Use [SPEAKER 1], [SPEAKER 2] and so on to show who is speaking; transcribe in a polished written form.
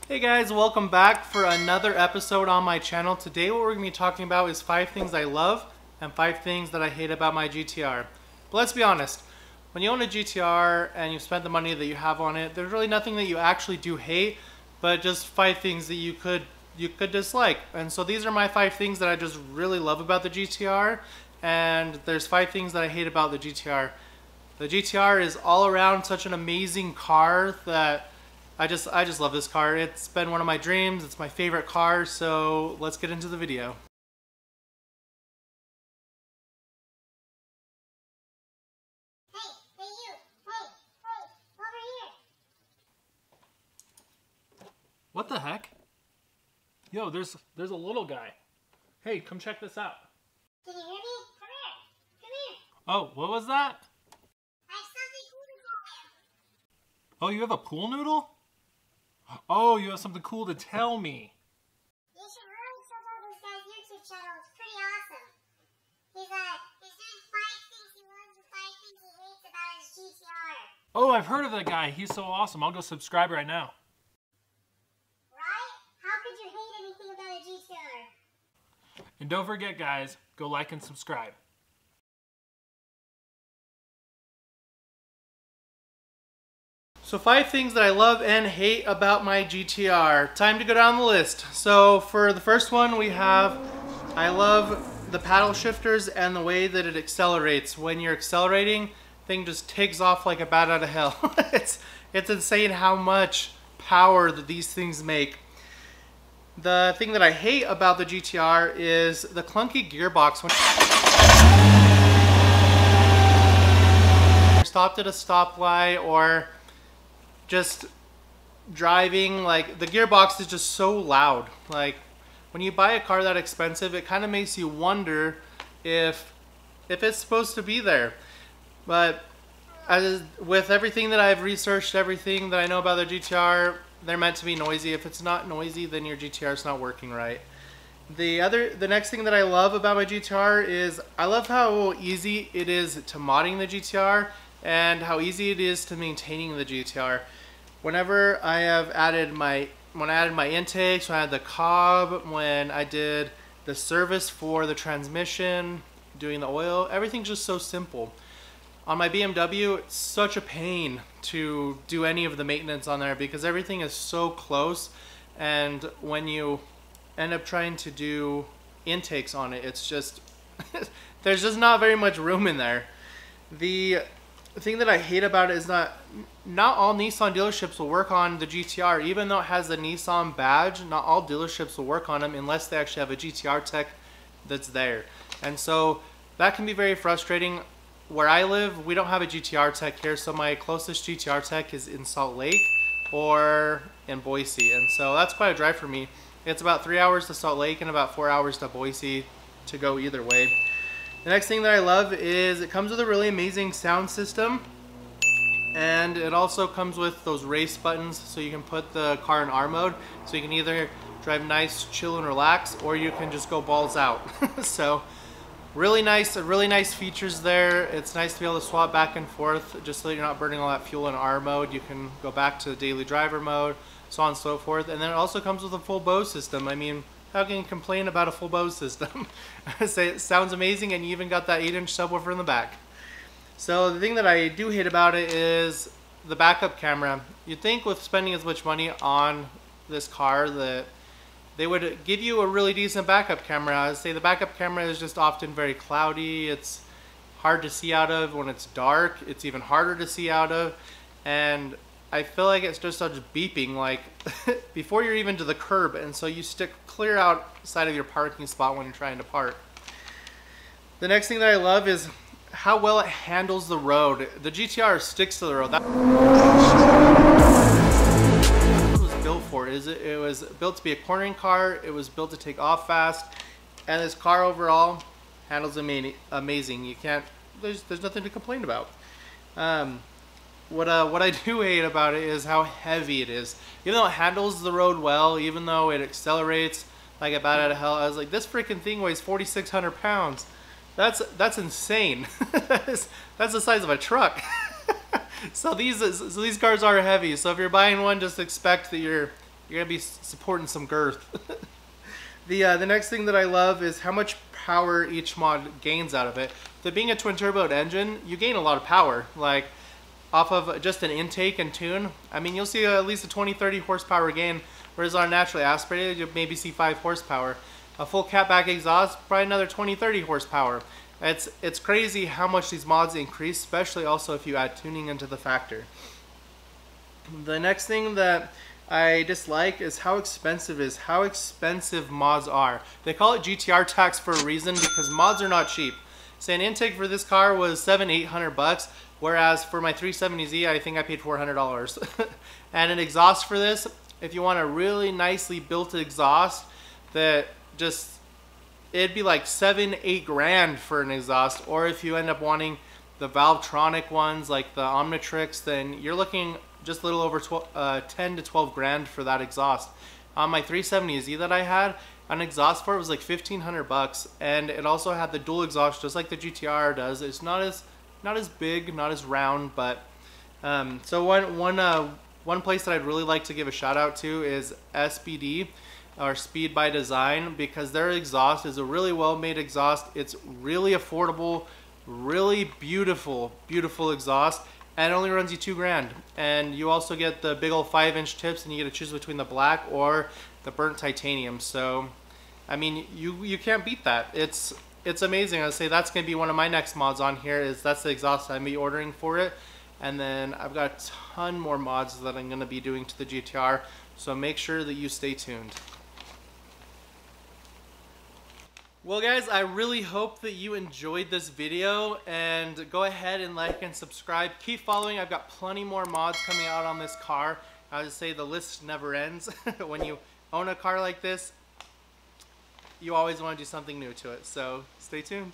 [SPEAKER 1] Hey guys, welcome back for another episode on my channel. Today what we're going to be talking about is 5 things I love and 5 things that I hate about my GTR. But let's be honest, when you own a GTR and you've spent the money that you have on it, there's really nothing that you actually do hate, but just 5 things that you could dislike. And so these are my 5 things that I just really love about the GTR, and there's 5 things that I hate about the GTR. The GTR is all around such an amazing car that I just love this car. It's been one of my dreams. It's my favorite car. So let's get into the video.
[SPEAKER 2] Hey, you. Hey, over here.
[SPEAKER 1] What the heck? Yo, there's a little guy. Hey, come check this out.
[SPEAKER 2] Can you hear me? Come here. Come here.
[SPEAKER 1] Oh, what was that?
[SPEAKER 2] I have something cool to tell you.
[SPEAKER 1] Oh, you have a pool noodle? Oh, you have something cool to tell me.
[SPEAKER 2] You should really check out this guy's YouTube channel. It's pretty awesome. He's doing 5 things he loves and 5 things he hates about his GTR.
[SPEAKER 1] Oh, I've heard of that guy. He's so awesome. I'll go subscribe right now.
[SPEAKER 2] Right? How could you hate anything about a GTR?
[SPEAKER 1] And don't forget, guys, go like and subscribe. So 5 things that I love and hate about my GTR. Time to go down the list. So for the first one we have, I love the paddle shifters and the way that it accelerates. When you're accelerating, thing just takes off like a bat out of hell. It's insane how much power that these things make. The thing that I hate about the GTR is the clunky gearbox. When you're stopped at a stoplight or just driving, like, the gearbox is just so loud. Like, when you buy a car that expensive, it kind of makes you wonder if it's supposed to be there. But with everything that I've researched, everything that I know about the GTR, they're meant to be noisy. If it's not noisy, then your GTR is not working right. The next thing that I love about my GTR is I love how easy it is to modding the GTR and how easy it is to maintaining the GTR. Whenever I have added when I added my intakes, when I had the cob, when I did the service for the transmission, doing the oil, everything's just so simple. On my BMW, it's such a pain to do any of the maintenance on there because everything is so close, and when you end up trying to do intakes on it, it's just there's just not very much room in there. The thing that I hate about it is not all Nissan dealerships will work on the GTR. Even though it has the Nissan badge, not all dealerships will work on them unless they actually have a GTR tech that's there. And so that can be very frustrating. Where I live, we don't have a GTR tech here, so my closest GTR tech is in Salt Lake or in Boise. And so that's quite a drive for me. It's about 3 hours to Salt Lake and about 4 hours to Boise to go either way. The next thing that I love is it comes with a really amazing sound system, and it also comes with those race buttons, so you can put the car in R mode, so you can either drive nice, chill and relax, or you can just go balls out. So really nice features there. It's nice to be able to swap back and forth just so you're not burning all that fuel in R mode. You can go back to the daily driver mode, so on and so forth. And then it also comes with a full Bose system. I mean, how can you complain about a full Bose system? It sounds amazing, and you even got that 8-inch subwoofer in the back. So the thing that I do hate about it is the backup camera. You'd think with spending as much money on this car that they would give you a really decent backup camera. I'd say the backup camera is just often very cloudy. It's hard to see out of. When it's dark, it's even harder to see out of. And I feel like it's just such beeping, like before you're even to the curb, and so you stick clear outside of your parking spot when you're trying to park. The next thing that I love is how well it handles the road. The GTR sticks to the road. That's what it was built for. It was built to be a cornering car. It was built to take off fast, and this car overall handles amazing. You can't. There's nothing to complain about. What I do hate about it is how heavy it is. Even though it handles the road well, even though it accelerates like a bat out of hell, I was like, this freaking thing weighs 4,600 pounds. That's insane. That's the size of a truck. So these cars are heavy. So if you're buying one, just expect that you're you're gonna be supporting some girth. The next thing that I love is how much power each mod gains out of it. The being a twin turbo engine, you gain a lot of power. Like off of just an intake and tune, I mean, you'll see at least a 20-30 horsepower gain, whereas on naturally aspirated, you'll maybe see 5 horsepower. A full catback exhaust, probably another 20-30 horsepower. It's crazy how much these mods increase, especially also if you add tuning into the factor. The next thing that I dislike is how expensive mods are. They call it GTR tax for a reason, because mods are not cheap. Say an intake for this car was $700-800 bucks, whereas for my 370Z I think I paid $400. And an exhaust for this, if you want a really nicely built exhaust that just, it'd be like 7-8 grand for an exhaust. Or if you end up wanting the Valvetronic ones like the Omnitrix, then you're looking just a little over 10 to 12 grand for that exhaust. On my 370Z that I had, an exhaust for it was like 1,500 bucks, and it also had the dual exhaust just like the GTR does. It's not as big, not as round, but so one place that I'd really like to give a shout out to is SBD, or Speed by Design, because their exhaust is a really well made exhaust. It's really affordable, really beautiful exhaust, and it only runs you 2 grand. And you also get the big old 5-inch tips, and you get to choose between the black or the burnt titanium. So I mean, you can't beat that. It's amazing. I'd say that's gonna be one of my next mods on here. That's the exhaust I'm be ordering for it. And then I've got a ton more mods that I'm gonna be doing to the GTR, so make sure that you stay tuned. Well guys, I really hope that you enjoyed this video, and go ahead and like and subscribe. Keep following. I've got plenty more mods coming out on this car. I would say the list never ends. When you own a car like this, you always want to do something new to it, so stay tuned.